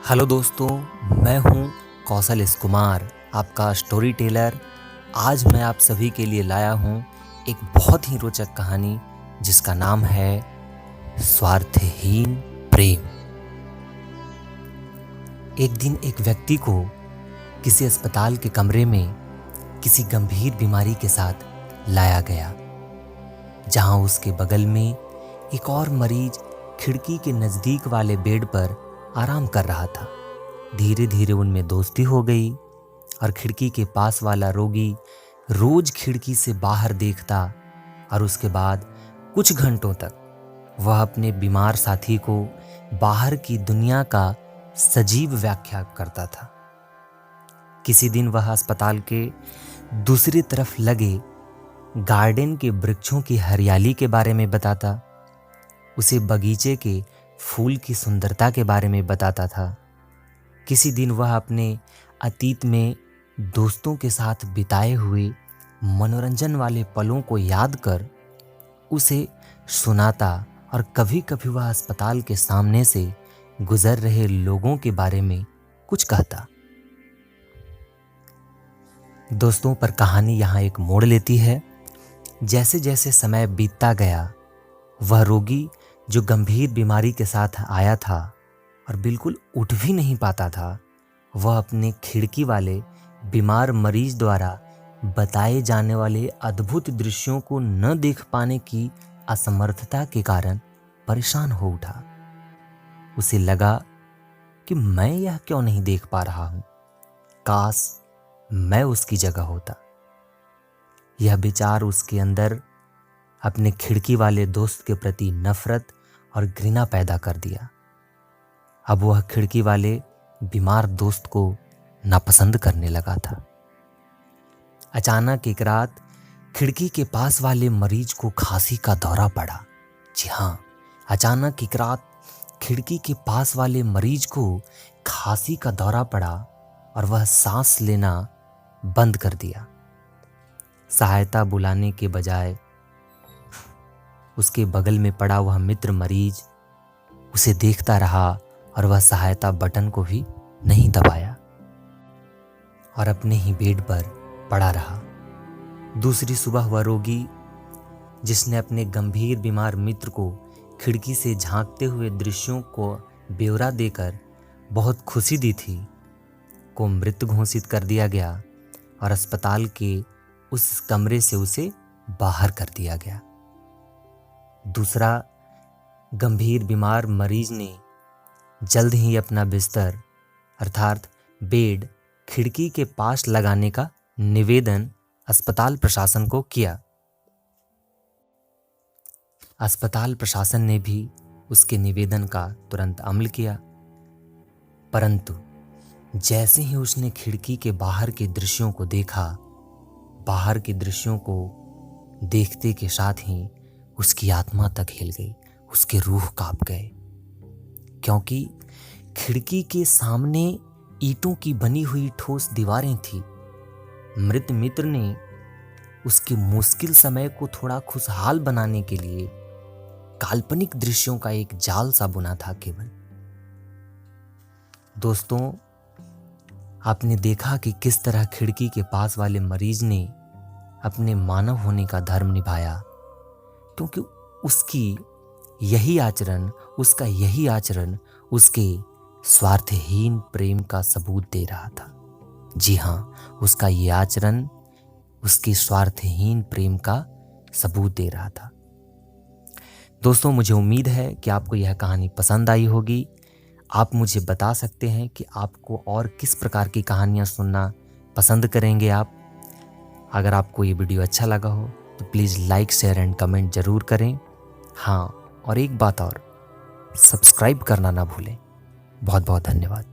Hello दोस्तों, मैं हूं कौशल एस कुमार, आपका स्टोरी टेलर। आज मैं आप सभी के लिए लाया हूं एक बहुत ही रोचक कहानी जिसका नाम है स्वार्थहीन प्रेम। एक दिन एक व्यक्ति को किसी अस्पताल के कमरे में किसी गंभीर बीमारी के साथ लाया गया, जहां उसके बगल में एक और मरीज खिड़की के नज़दीक वाले बेड पर आराम कर रहा था। धीरे धीरे उनमें दोस्ती हो गई और खिड़की के पास वाला रोगी रोज खिड़की से बाहर देखता और उसके बाद कुछ घंटों तक वह अपने बीमार साथी को बाहर की दुनिया का सजीव व्याख्या करता था। किसी दिन वह अस्पताल के दूसरी तरफ लगे गार्डन के वृक्षों की हरियाली के बारे में बताता, उसे बगीचे के फूल की सुंदरता के बारे में बताता था। किसी दिन वह अपने अतीत में दोस्तों के साथ बिताए हुए मनोरंजन वाले पलों को याद कर उसे सुनाता और कभी कभी वह अस्पताल के सामने से गुजर रहे लोगों के बारे में कुछ कहता। दोस्तों, पर कहानी यहाँ एक मोड़ लेती है। जैसे जैसे समय बीतता गया, वह रोगी जो गंभीर बीमारी के साथ आया था और बिल्कुल उठ भी नहीं पाता था, वह अपने खिड़की वाले बीमार मरीज द्वारा बताए जाने वाले अद्भुत दृश्यों को न देख पाने की असमर्थता के कारण परेशान हो उठा। उसे लगा कि मैं यह क्यों नहीं देख पा रहा हूं, काश मैं उसकी जगह होता। यह विचार उसके अंदर अपने खिड़की वाले दोस्त के प्रति नफरत और घृणा पैदा कर दिया। अब वह खिड़की वाले बीमार दोस्त को नापसंद करने लगा था। अचानक एक रात खिड़की के पास वाले मरीज को खांसी का दौरा पड़ा। जी हाँ, अचानक एक रात खिड़की के पास वाले मरीज को खांसी का दौरा पड़ा और वह सांस लेना बंद कर दिया। सहायता बुलाने के बजाय उसके बगल में पड़ा वह मित्र मरीज उसे देखता रहा और वह सहायता बटन को भी नहीं दबाया और अपने ही बेड पर पड़ा रहा। दूसरी सुबह वह रोगी, जिसने अपने गंभीर बीमार मित्र को खिड़की से झांकते हुए दृश्यों को ब्यौरा देकर बहुत खुशी दी थी, को मृत घोषित कर दिया गया और अस्पताल के उस कमरे से उसे बाहर कर दिया गया। दूसरा गंभीर बीमार मरीज ने जल्द ही अपना बिस्तर अर्थात बेड खिड़की के पास लगाने का निवेदन अस्पताल प्रशासन को किया। अस्पताल प्रशासन ने भी उसके निवेदन का तुरंत अमल किया, परंतु जैसे ही उसने खिड़की के बाहर के दृश्यों को देखा, बाहर के दृश्यों को देखते के साथ ही उसकी आत्मा तक हिल गई, उसके रूह कांप गए, क्योंकि खिड़की के सामने ईंटों की बनी हुई ठोस दीवारें थी। मृत मित्र ने उसके मुश्किल समय को थोड़ा खुशहाल बनाने के लिए काल्पनिक दृश्यों का एक जाल सा बुना था केवल। दोस्तों, आपने देखा कि किस तरह खिड़की के पास वाले मरीज ने अपने मानव होने का धर्म निभाया, क्योंकि उसका यही आचरण उसके स्वार्थहीन प्रेम का सबूत दे रहा था। जी हाँ, उसका ये आचरण उसके स्वार्थहीन प्रेम का सबूत दे रहा था। दोस्तों, मुझे उम्मीद है कि आपको यह कहानी पसंद आई होगी। आप मुझे बता सकते हैं कि आपको और किस प्रकार की कहानियाँ सुनना पसंद करेंगे आप। अगर आपको ये वीडियो अच्छा लगा हो तो please like, share and comment ज़रूर करें। हाँ, और एक बात और, सब्सक्राइब करना ना भूलें। बहुत बहुत धन्यवाद।